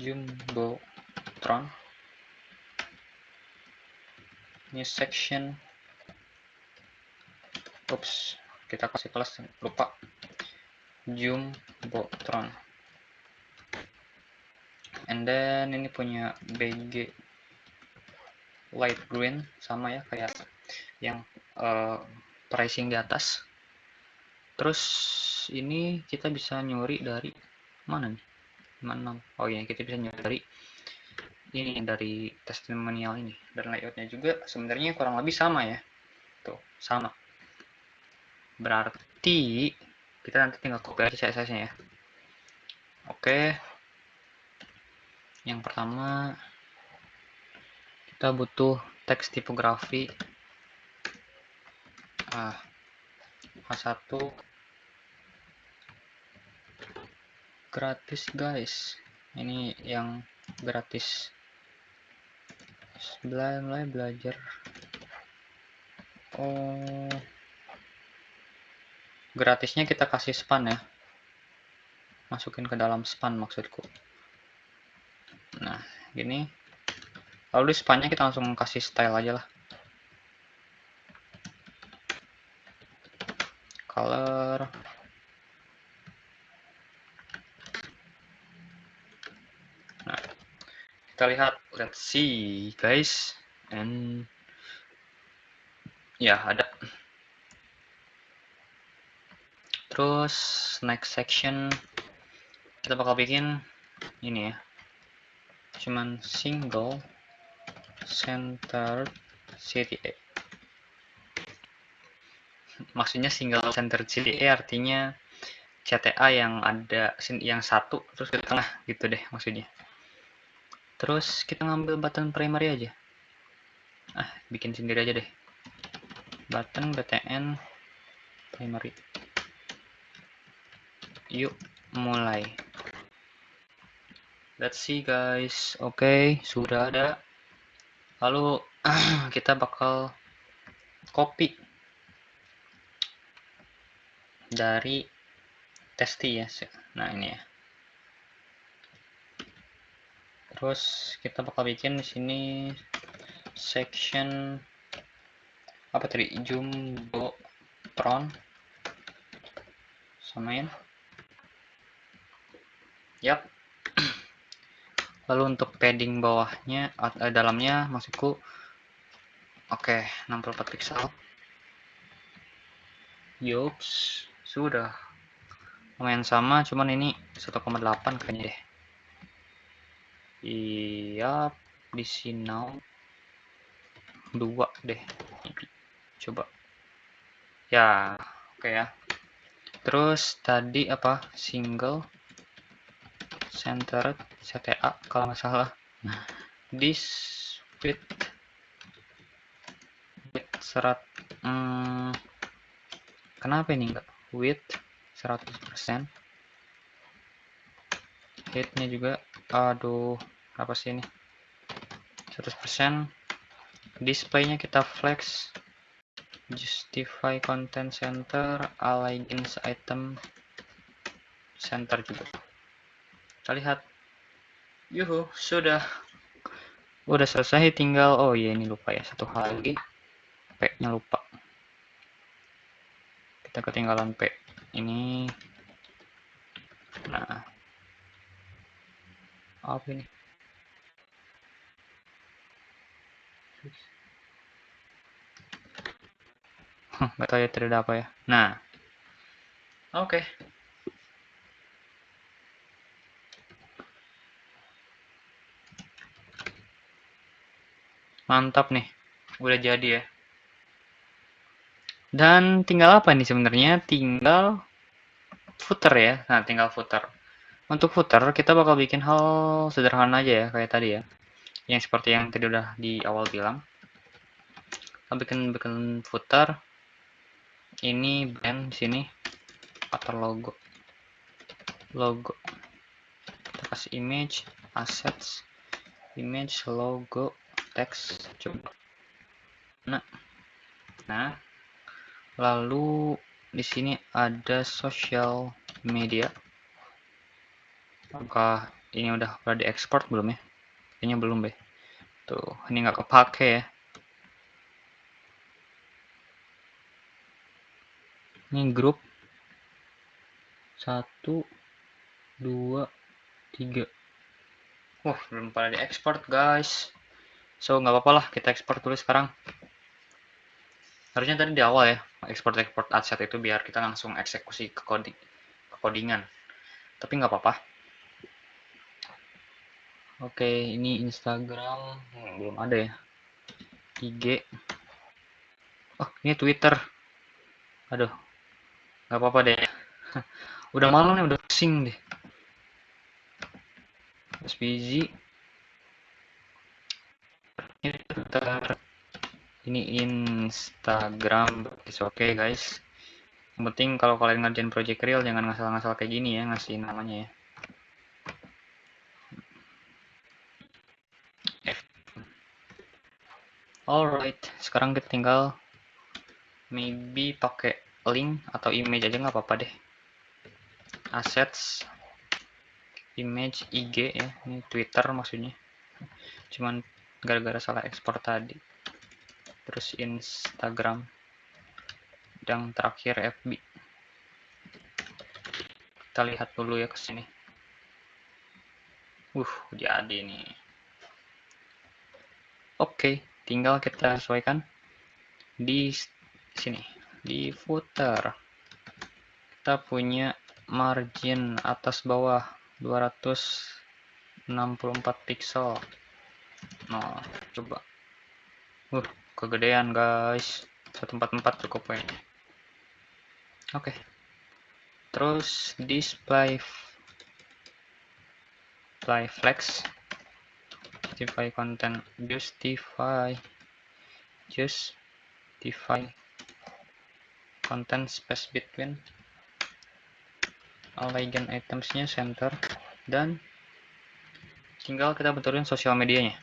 Jumbotron. New section. Oops, kita kasih kelas, lupa. Jumbotron. and then ini punya BG light green, sama ya kayak yang pricing di atas. Terus ini kita bisa nyuri dari mana nih? Mana? Oh ya, kita bisa nyuri dari ini, dari testimonial ini. Dan layoutnya juga sebenarnya kurang lebih sama ya. Tuh, sama. Berarti kita nanti tinggal copy aja CSS-nya ya. Oke. Yang pertama kita butuh teks tipografi A1 gratis guys. Ini yang gratis. Mulai belajar. Oh, gratisnya kita kasih span ya. Masukin ke dalam span maksudku. Nah, gini. Lalu di spannya kita langsung kasih style aja lah. Color. Nah, kita lihat, let's see guys. And ya, ada. Terus next section kita bakal bikin ini ya. Cuman single centered CTA. Maksudnya single centered CTA artinya CTA yang ada yang satu terus ke tengah gitu deh maksudnya. Terus kita ngambil button primary aja. Bikin sendiri aja deh. Button btn primary. Yuk, mulai. Let's see guys. Oke, sudah ada. Lalu kita bakal copy dari testi ya. Nah, ini ya. Terus kita bakal bikin di sini section apa tadi? Jumbo tron. Samain. Yap. Lalu untuk padding bawahnya, dalamnya maksudku, oke, 64 pixel. Yups, sudah. Lumayan sama, cuman ini 1,8 kayaknya deh. Iya, di sini 2 deh. Coba. Ya, oke ya. Terus tadi apa? Single centered CTA kalau nggak salah. This width serat. Kenapa ini enggak width 100%? Height-nya juga, aduh, apa sih ini? 100%. Display-nya kita flex. Justify content center, allegiance item center juga. Kita lihat. Yuhu, sudah. Udah selesai, tinggal, oh iya ini lupa ya, satu hal lagi. P-nya lupa. Kita ketinggalan P. Ini. Nah. Apa ini? Nggak tahu ya tidak ada apa ya. Nah. Oke. Mantap nih. Udah jadi ya. Dan tinggal apa nih sebenarnya? Tinggal footer ya. Nah, tinggal footer. Untuk footer kita bakal bikin hal sederhana aja ya, kayak tadi ya. Yang seperti yang tadi udah di awal bilang. Kita bikin footer. Ini brand di sini atau logo. Logo. Kita kasih image, assets, image, logo, text. Coba. Nah, lalu di sini ada social media. Apakah ini udah diekspor belum ya? Kayaknya belum deh. Tuh, ini nggak kepake ya. Ini grup 1, 2, 3. Belum pada diekspor guys. So nggak apa-apa lah, kita ekspor dulu sekarang. Harusnya tadi di awal ya, ekspor asset itu biar kita langsung eksekusi ke codingan. Tapi nggak apa-apa. Oke, ini Instagram belum ada ya. IG. Oh, ini Twitter. Aduh, nggak apa-apa deh. Udah malam nih, udah pusing deh. SPZ. Ini Twitter. Ini Instagram. It's okay guys. Yang penting kalau kalian ngerjain project real jangan ngasal-ngasal kayak gini ya, ngasih namanya ya. Alright, sekarang kita tinggal maybe pakai link atau image aja nggak apa-apa deh. Assets, image, IG ya, ini Twitter maksudnya. Cuman gara-gara salah ekspor tadi. Terus Instagram, dan terakhir FB. Kita lihat dulu ya ke sini. Jadi nih. Oke, tinggal kita sesuaikan di sini, di footer. Kita punya margin atas bawah 264 pixel. Nah, coba. Kegedean guys. 144 cukup ya. Oke. Terus display flex, justify content, justify content space between align itemsnya center, dan tinggal kita betulin sosial medianya.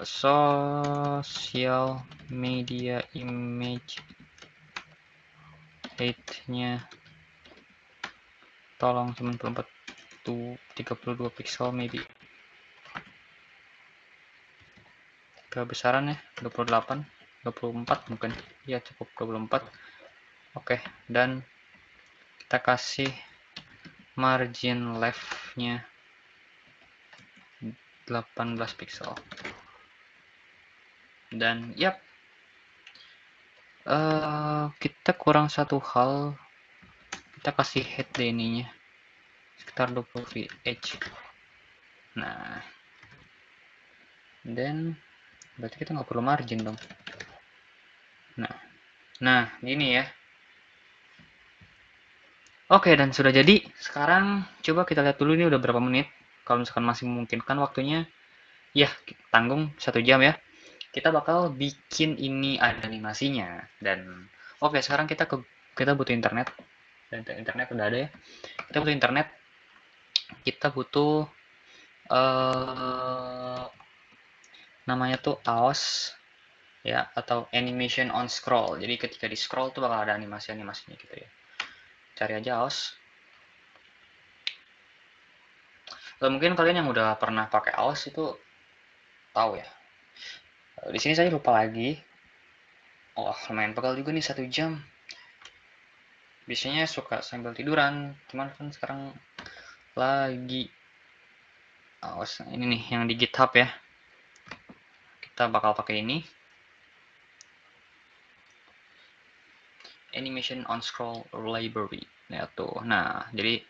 Social media image height-nya tolong 32 pixel maybe. Kebesaran ya 28, 24 mungkin ya, cukup 24. Oke, dan kita kasih margin left-nya 18 pixel. Dan yap, kita kurang satu hal, kita kasih head deh ininya sekitar 20 VH. Nah, dan berarti kita nggak perlu margin dong. Nah gini ya. Oke, dan sudah jadi. Sekarang coba kita lihat dulu ini udah berapa menit. Kalau misalkan masih memungkinkan waktunya, ya tanggung 1 jam ya. Kita bakal bikin ini ada animasinya. Dan oke, sekarang kita butuh internet. Dan internet udah ada ya. Kita butuh internet. Kita butuh namanya tuh AOS ya, atau animation on scroll. Jadi ketika di scroll tuh bakal ada animasinya gitu ya. Cari aja AOS. Mungkin kalian yang udah pernah pakai AOS itu tahu ya. Di sini saya lupa lagi. Lumayan pegal juga nih 1 jam. Biasanya suka sambil tiduran, cuman kan sekarang lagi AOS. Ini nih yang di GitHub ya. Kita bakal pakai ini. Animation on scroll library. Ya tuh. Nah, jadi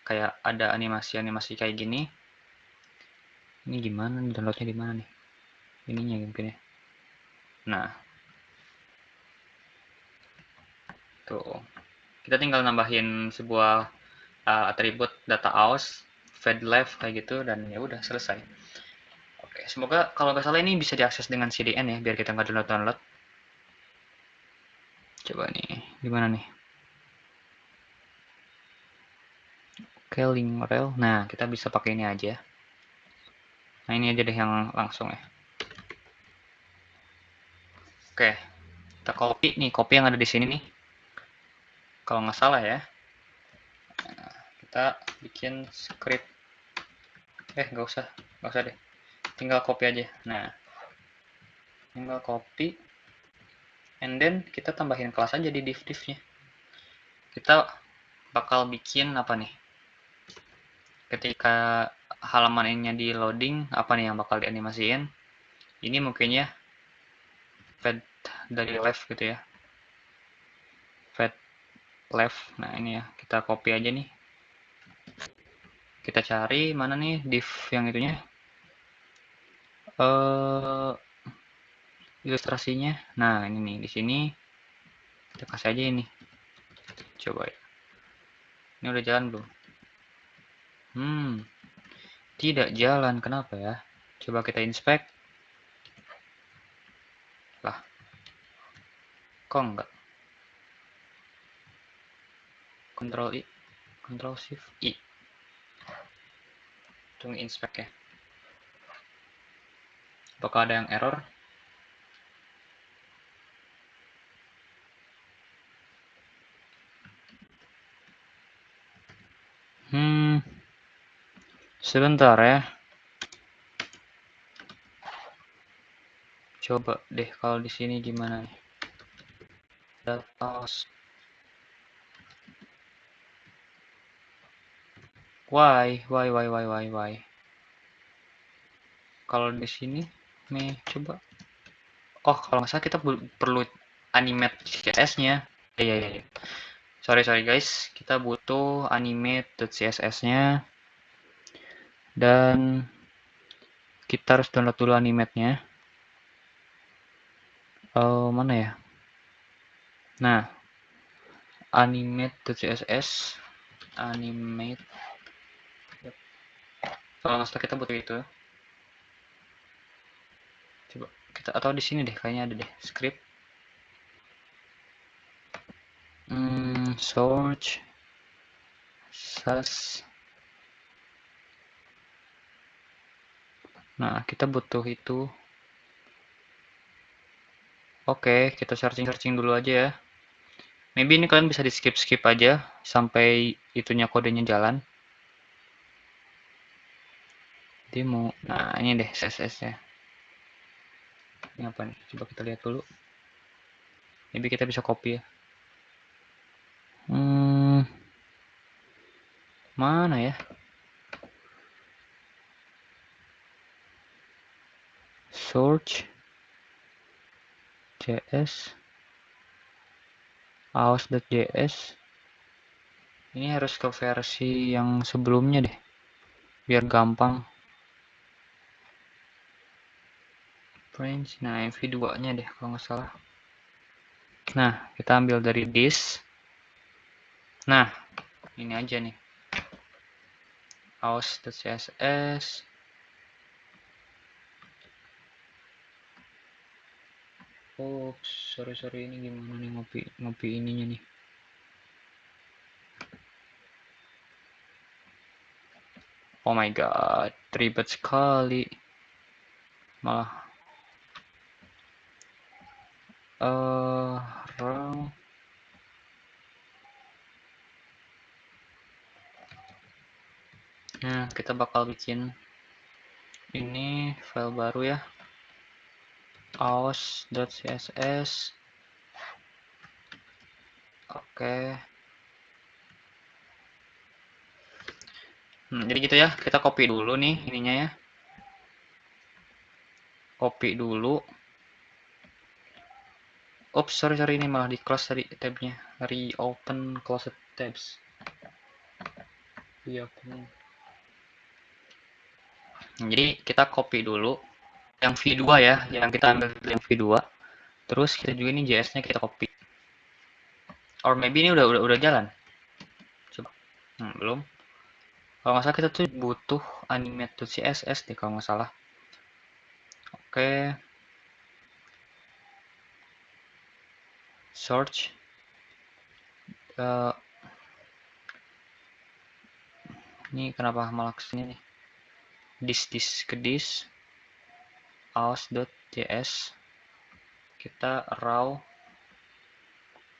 kayak ada animasi kayak gini. Ini gimana nih, downloadnya di mana nih? Ininya mungkin ya. Nah, tuh. Kita tinggal nambahin sebuah atribut data AOS, fed left kayak gitu, dan ya udah selesai. Oke, semoga kalau nggak salah ini bisa diakses dengan CDN ya, biar kita nggak download. Coba nih, gimana nih? Oke, link rel. Nah, kita bisa pakai ini aja. Nah, ini aja deh yang langsung ya. Oke, kita copy nih, copy yang ada di sini nih. Kalau nggak salah ya. Nah, kita bikin script. Nggak usah deh. Tinggal copy aja. Nah, tinggal copy. And then kita tambahin kelas aja di div-divnya. Kita bakal bikin apa nih? ketika halaman ininya di loading, apa nih yang bakal dianimasiin? Ini mungkin ya fade dari left gitu ya, fade left. Nah ini ya, kita copy aja nih, kita cari mana nih div yang itunya, ilustrasinya. Nah ini nih, di sini kita kasih aja ini, coba ya, ini udah jalan belum? Tidak jalan, kenapa ya? Coba kita inspect. Lah, kok enggak? Ctrl I, Ctrl Shift I. Tunggu inspect ya. Apakah ada yang error? Sebentar ya. Coba deh kalau di sini gimana nih? Data. Why? Kalau di sini nih coba. Oh, kalau nggak salah kita perlu animate CSS-nya. Iya. Sorry guys, kita butuh animate.css-nya dan kita harus download dulu animate-nya. Mana ya? Nah, animate.css, animate. Kalau nggak salah kita butuh itu. Coba kita, atau di sini deh kayaknya ada deh, script. Search SAS. Nah, kita butuh itu. Oke, kita searching dulu aja ya. Maybe ini kalian bisa di skip aja sampai itunya kodenya jalan. Demo. Nah, ini deh CSS-nya. Ini apa nih? Coba kita lihat dulu. Maybe kita bisa copy ya. Mana ya? Search JS aos.js. Ini harus ke versi yang sebelumnya deh, biar gampang. Branch, nah MV2 nya deh kalau nggak salah. Nah, kita ambil dari this. Nah, ini aja nih, aos.css. Oops, sorry, ini gimana nih ngopi ininya nih. Oh my god, ribet sekali. Malah raw. Nah, kita bakal bikin ini file baru ya, aos.css. Oke. Jadi gitu ya, kita copy dulu nih ininya ya, copy dulu. Oops, sorry, ini malah di close tadi tabnya. Reopen closed tabs. Reopen. Jadi kita copy dulu yang V2 ya, yang kita ambil yang V2. Terus kita juga ini JS-nya kita copy. Or maybe ini udah jalan. Coba. Belum. Kalau nggak salah kita tuh butuh animate.css deh kalau nggak salah. Oke. Search. Ini kenapa malah kesini nih? Ke this aos.js. Kita raw,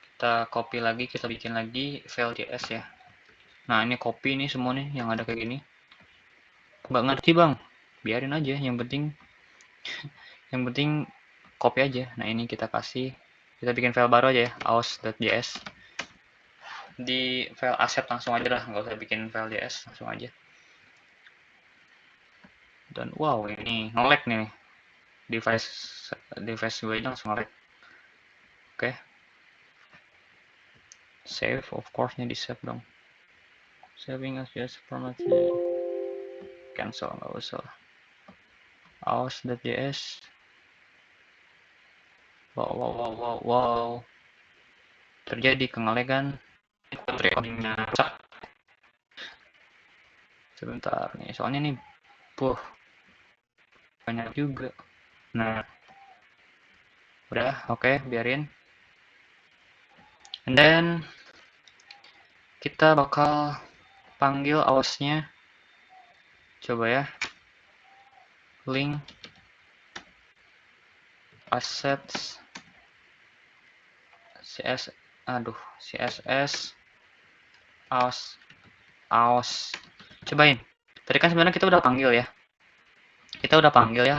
kita copy lagi, kita bikin lagi file js ya. Nah ini copy nih semua nih yang ada kayak gini. Nggak ngerti bang, biarin aja, yang penting copy aja. Nah ini kita kasih, kita bikin file baru aja ya, aos.js. Di file asset langsung aja lah, nggak usah bikin file js, langsung aja. Dan wow, ini nge-lag nih device device gue aja langsung nge-lag. Oke. Save, of course nya di save dong. Saving as just permanently. Cancel, nggak usah. Aos.js. Wow. Terjadi kengelegan. Recordingnya rusak. Sebentar nih, soalnya nih, banyak juga. Nah, udah, oke, biarin. And then kita bakal panggil aosnya. Coba ya. Link assets CSS aos. Cobain. Tadi kan sebenarnya kita udah panggil ya.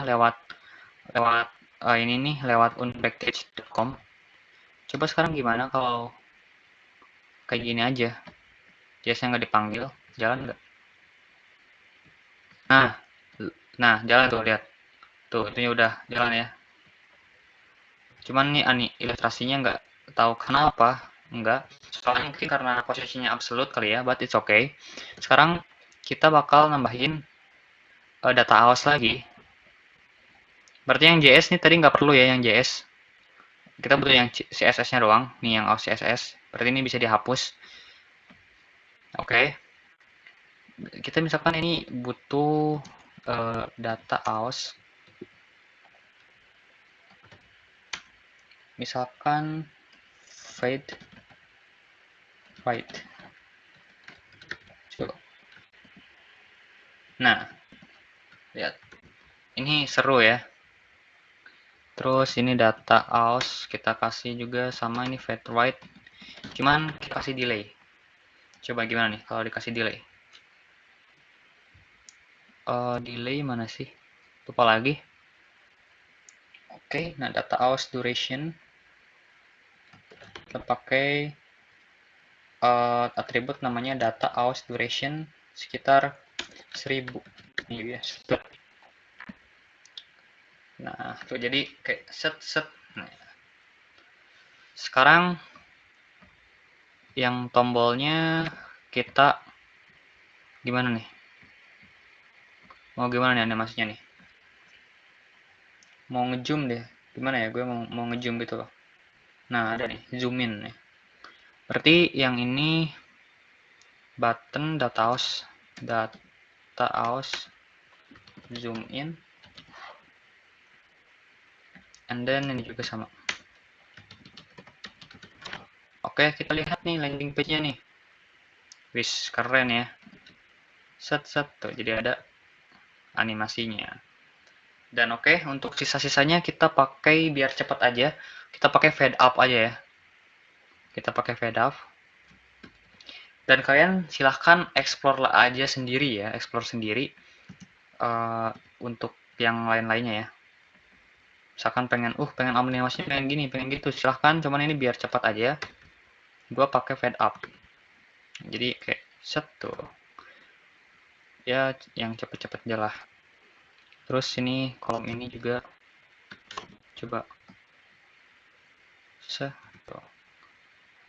Lewat ini nih, lewat unpackage.com. Coba sekarang gimana kalau kayak gini aja? JS-nya nggak dipanggil, jalan nggak? Nah, jalan tuh, lihat. Tuh, itu udah jalan ya. Cuman nih ilustrasinya nggak tahu kenapa enggak. Soalnya mungkin karena posisinya absolute kali ya, but it's okay. Sekarang kita bakal nambahin data aos lagi. Berarti yang JS nih tadi nggak perlu ya yang JS. Kita butuh yang CSS-nya doang. Nih yang aos CSS. Berarti ini bisa dihapus. Oke. Kita misalkan ini butuh data aos. Misalkan fade right. Coba. Nah, lihat. Ini seru ya. Terus ini data aos kita kasih juga sama ini fade right. Cuman kita kasih delay. Coba gimana nih kalau dikasih delay? Delay mana sih? Lupa lagi. Oke, nah data aos duration kita pakai atribut namanya data aos duration sekitar 1000. Ini ya. Nah, tuh jadi kayak set. Nah, sekarang yang tombolnya kita gimana nih? Mau gimana nih animasinya nih? Mau ngezoom deh. Gimana ya? Gue mau ngezoom gitu loh. Nah, ada nih, zoom in nih. Berarti yang ini button data aos zoom in, and then ini juga sama. Oke, kita lihat nih landing page-nya nih. Wis, keren ya. Set tuh, jadi ada animasinya. Dan oke, untuk sisa-sisanya kita pakai biar cepat aja. Kita pakai fade up aja ya. Kita pakai fade up. Dan kalian silahkan explore aja sendiri ya, explore sendiri untuk yang lain-lainnya ya. Misalkan pengen animasinya pengen gini, pengen gitu, silahkan. Cuman ini biar cepat aja. Gua pakai fade up. Jadi kayak set tuh. Ya, yang cepet-cepet aja lah. Terus ini kolom ini juga coba tuh.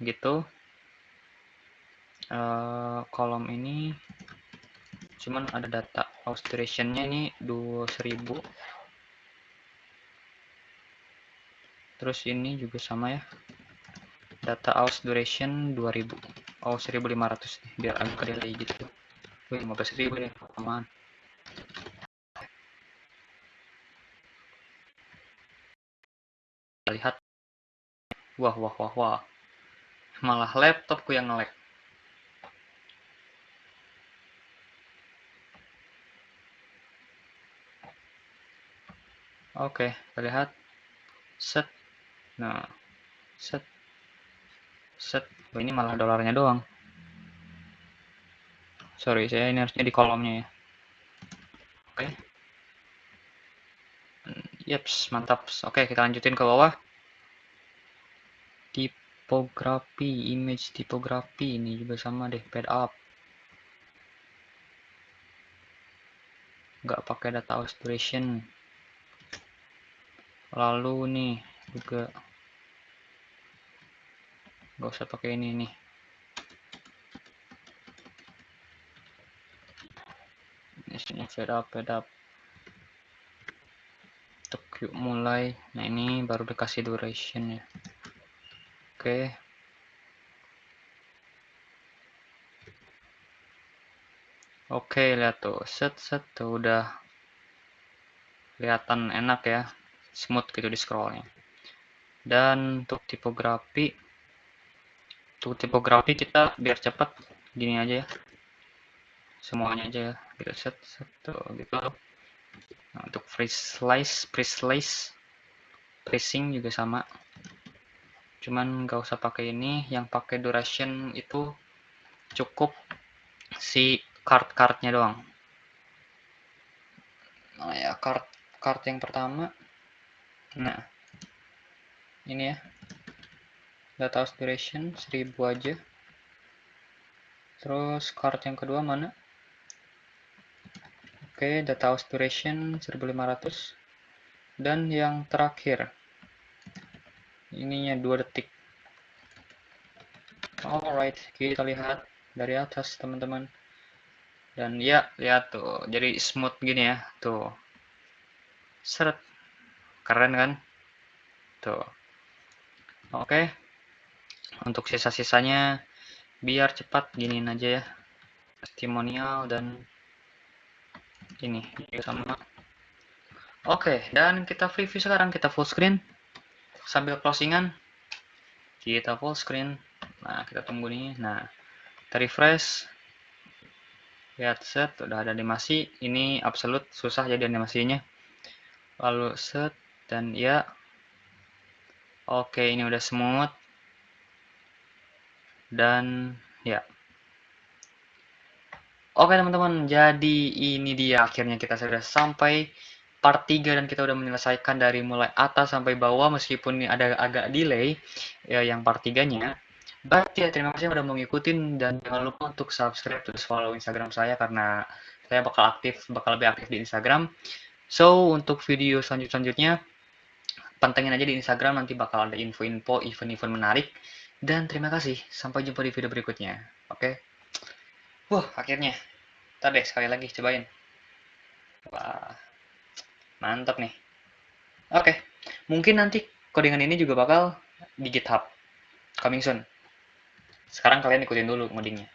Gitu. Kolom ini cuman ada data aos duration-nya ini 2000. Terus ini juga sama ya. Data aos duration 2000. 1500 nih, biar agak delay gitu. Wih, 15.000 nih, aman. Lihat. Wah. Malah laptopku yang nge-lag. Oke, kita lihat. Set. Nah, set. Oh, ini malah dolarnya doang. Sorry, saya ini harusnya di kolomnya ya. Oke. Yeps, mantap. Oke, kita lanjutin ke bawah. Tipografi, image tipografi ini juga sama deh, pad up. nggak pakai data hours duration. Lalu nih juga nggak usah pakai ini nih. Di sini fade up. Untuk yuk mulai. Nah ini baru dikasih duration ya. Oke. Oke, lihat tuh, set tuh udah kelihatan enak ya, smooth gitu di scrollnya. Dan untuk tipografi kita biar cepat gini aja ya, semuanya aja ya, gitu set tuh gitu. Nah, untuk pressing juga sama, cuman nggak usah pakai ini, yang pakai duration itu cukup si card-cardnya doang. Nah ya, card yang pertama, nah ini ya, data hours duration 1000 aja. Terus card yang kedua mana? Oke, data hours duration 1500. Dan yang terakhir, ininya 2 detik. Alright, kita lihat dari atas teman-teman. Dan ya, lihat tuh, jadi smooth gini ya, tuh. Seret, keren kan? Tuh. Oke, untuk sisa-sisanya biar cepat giniin aja ya. Testimonial dan ini sama. Oke, dan kita preview sekarang, kita full screen sambil closingan. Kita full screen. Nah, kita tunggu nih. Nah, kita refresh. Lihat set, udah ada animasi. Ini absolute susah jadi animasinya. Lalu set dan ya. Oke, ini udah smooth. Dan ya. Oke teman-teman, jadi ini dia akhirnya kita sudah sampai part 3 dan kita udah menyelesaikan dari mulai atas sampai bawah meskipun ini ada agak delay ya yang part 3-nya. But ya terima kasih udah mau ngikutin dan jangan lupa untuk subscribe terus follow Instagram saya karena saya bakal lebih aktif di Instagram. So, untuk video selanjutnya pantengin aja di Instagram, nanti bakal ada info-info event-event menarik. Dan terima kasih, sampai jumpa di video berikutnya. Oke? Wah, akhirnya. Ntar deh, sekali lagi cobain. Wah, mantap nih. Oke, mungkin nanti codingan ini juga bakal di GitHub. Coming soon. Sekarang kalian ikutin dulu ngodingnya.